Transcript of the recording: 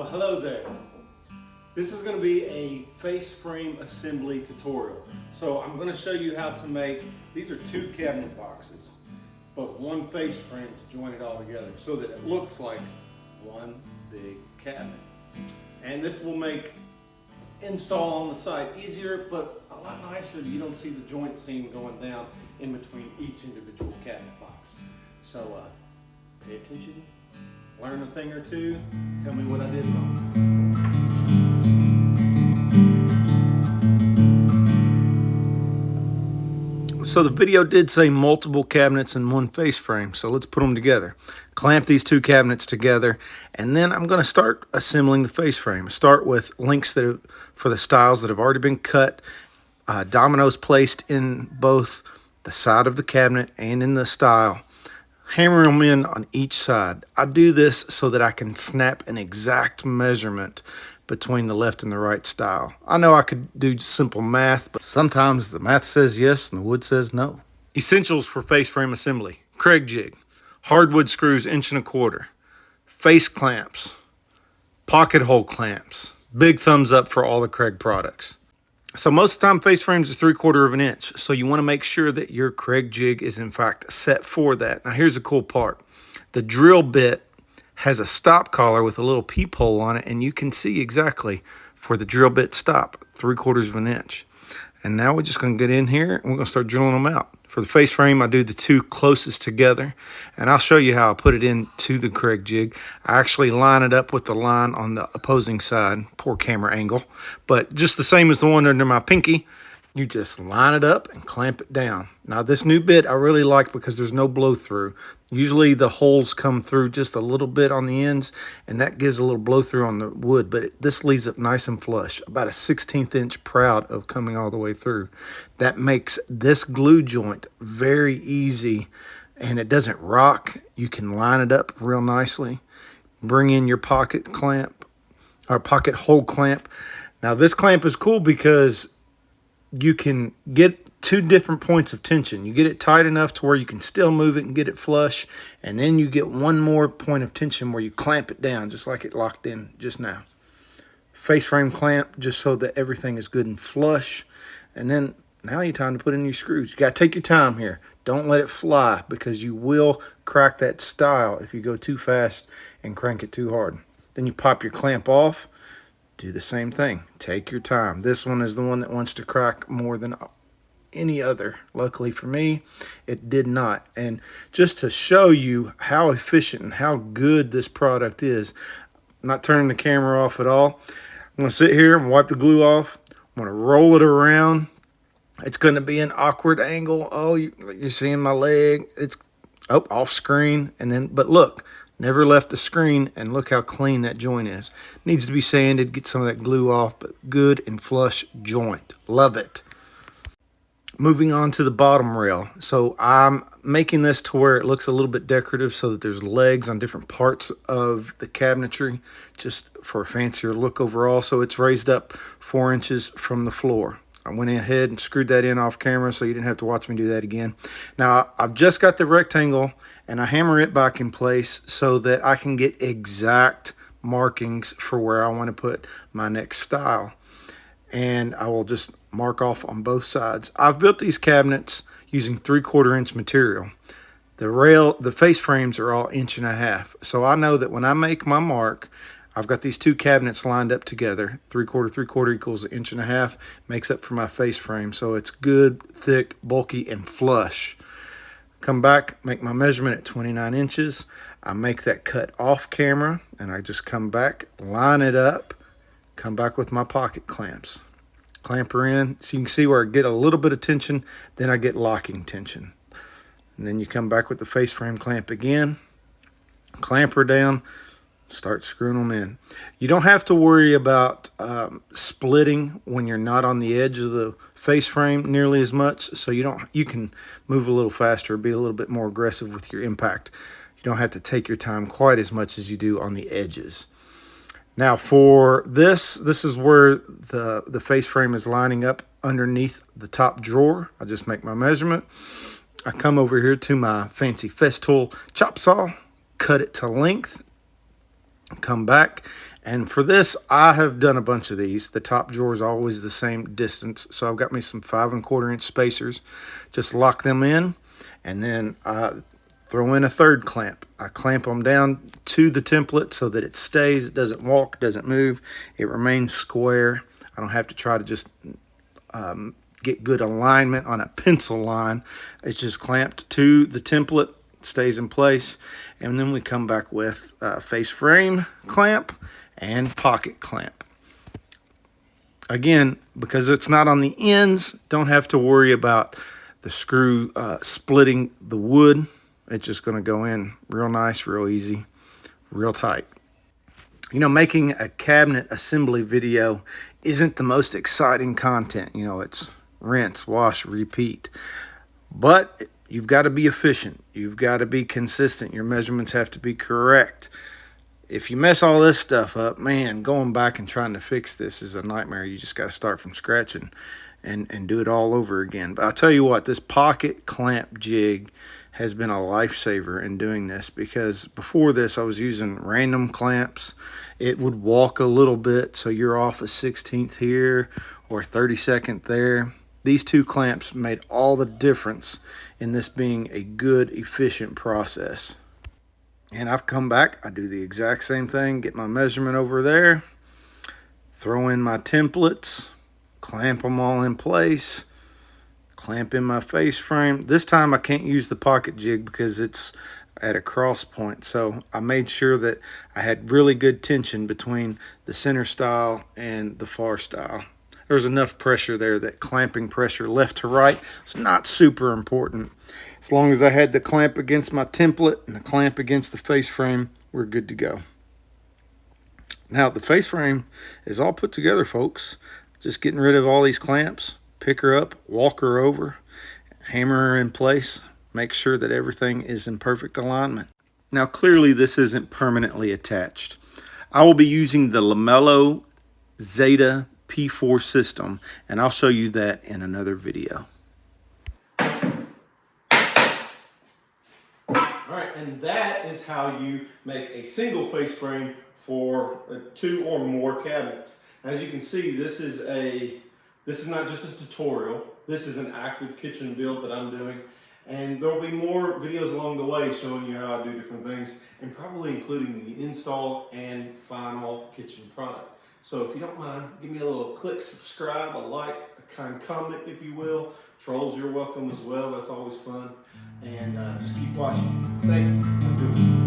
Well, hello there. This is going to be a face frame assembly tutorial. So I'm going to show you how to make, these are two cabinet boxes, but one face frame to join it all together so that it looks like one big cabinet. And this will make install on the site easier, but a lot nicer. You don't see the joint seam going down in between each individual cabinet box. So pay attention, learn a thing or two, tell me what I did wrong. So the video did say multiple cabinets in one face frame, so let's put them together. Clamp these two cabinets together, and then I'm going to start assembling the face frame. Start with links for the styles that have already been cut, dominoes placed in both the side of the cabinet and in the style. Hammer them in on each side. I do this so that I can snap an exact measurement between the left and the right style. I know I could do simple math, but sometimes the math says yes and the wood says no. Essentials for face frame assembly: Craig jig, hardwood screws 1¼ inch, face clamps, pocket hole clamps. Big thumbs up for all the Craig products. So most of the time face frames are 3/4 inch, so you want to make sure that your Craig jig is in fact set for that. Now here's the cool part. The drill bit has a stop collar with a little peephole on it, and you can see exactly for the drill bit stop, 3/4 inch. And now we're just going to get in here and we're going to start drilling them out. For the face frame, I do the two closest together, and I'll show you how I put it into the Craig jig. I actually line it up with the line on the opposing side. Poor camera angle, but just the same as the one under my pinky. You just line it up and clamp it down. Now this new bit I really like because there's no blow through. Usually the holes come through just a little bit on the ends, and that gives a little blow through on the wood, but this leaves it nice and flush. About a 1/16 inch proud of coming all the way through. That makes this glue joint very easy, and it doesn't rock. You can line it up real nicely. Bring in your pocket clamp or pocket hole clamp. Now this clamp is cool because you can get two different points of tension. You get it tight enough to where you can still move it and get it flush, and then you get one more point of tension where you clamp it down just like it locked in just now. Face frame clamp just so that everything is good and flush. And then now you time to put in your screws. You got to take your time here. Don't let it fly, because you will crack that style if you go too fast and crank it too hard. Then you pop your clamp off. Do the same thing. Take your time. This one is the one that wants to crack more than any other. Luckily for me, it did not. And just to show you how efficient and how good this product is, I'm not turning the camera off at all. I'm going to sit here and wipe the glue off. I'm going to roll it around. It's going to be an awkward angle. Oh, you're seeing my leg. It's off screen. And then, but look. Never left the screen, and look how clean that joint is. Needs to be sanded, get some of that glue off, but good and flush joint. Love it. Moving on to the bottom rail. So I'm making this to where it looks a little bit decorative so that there's legs on different parts of the cabinetry, just for a fancier look overall. So it's raised up 4 inches from the floor. I went ahead and screwed that in off camera so you didn't have to watch me do that again. Now, I've just got the rectangle, and I hammer it back in place so that I can get exact markings for where I want to put my next style. And I will just mark off on both sides. I've built these cabinets using 3/4 inch material. The face frames are all 1.5 inches. So I know that when I make my mark, I've got these two cabinets lined up together. 3/4 equals 1.5 inches, makes up for my face frame. So it's good, thick, bulky, and flush. Come back, make my measurement at 29 inches. I make that cut off camera, and I just come back, line it up, come back with my pocket clamps. Clamp her in, so you can see where I get a little bit of tension, then I get locking tension. And then you come back with the face frame clamp again, clamp her down, start screwing them in. You don't have to worry about splitting when you're not on the edge of the face frame nearly as much, so you can move a little faster, be a little bit more aggressive with your impact. You don't have to take your time quite as much as you do on the edges. Now for this is where the face frame is lining up underneath the top drawer. I just make my measurement. I come over here to my fancy Festool chop saw, cut it to length, Come back, and for this I have done a bunch of these. The top drawer is always the same distance, so I've got me some 5¼ inch spacers. Just lock them in, and then I throw in a third clamp. I clamp them down to the template so that it stays, it doesn't walk, doesn't move, it remains square. I don't have to try to just get good alignment on a pencil line. It's just clamped to the template, stays in place. And then we come back with face frame clamp and pocket clamp. Again, because it's not on the ends, don't have to worry about the screw splitting the wood. It's just going to go in real nice, real easy, real tight. You know, making a cabinet assembly video isn't the most exciting content. You know, it's rinse, wash, repeat. But you've got to be efficient. You've got to be consistent. Your measurements have to be correct. If you mess all this stuff up, man, going back and trying to fix this is a nightmare. You just got to start from scratch and do it all over again. But I'll tell you what, this pocket clamp jig has been a lifesaver in doing this, because before this I was using random clamps. It would walk a little bit, so you're off a 16th here or 32nd there. These two clamps made all the difference in this being a good, efficient process. And I've come back, I do the exact same thing, get my measurement over there, throw in my templates, clamp them all in place, clamp in my face frame. This time I can't use the pocket jig because it's at a cross point, so I made sure that I had really good tension between the center style and the far style. There's enough pressure there that clamping pressure left to right is not super important. As long as I had the clamp against my template and the clamp against the face frame, we're good to go. Now the face frame is all put together, folks. Just getting rid of all these clamps, pick her up, walk her over, hammer her in place, make sure that everything is in perfect alignment. Now clearly this isn't permanently attached. I will be using the Lamello Zeta P4 system, and I'll show you that in another video. Alright, and that is how you make a single face frame for 2 or more cabinets. As you can see, this is not just a tutorial. This is an active kitchen build that I'm doing. And there'll be more videos along the way showing you how I do different things, and probably including the install and final kitchen product. So if you don't mind, give me a little click subscribe, a like, a kind comment if you will. Trolls, you're welcome as well. That's always fun. And just keep watching. Thank you.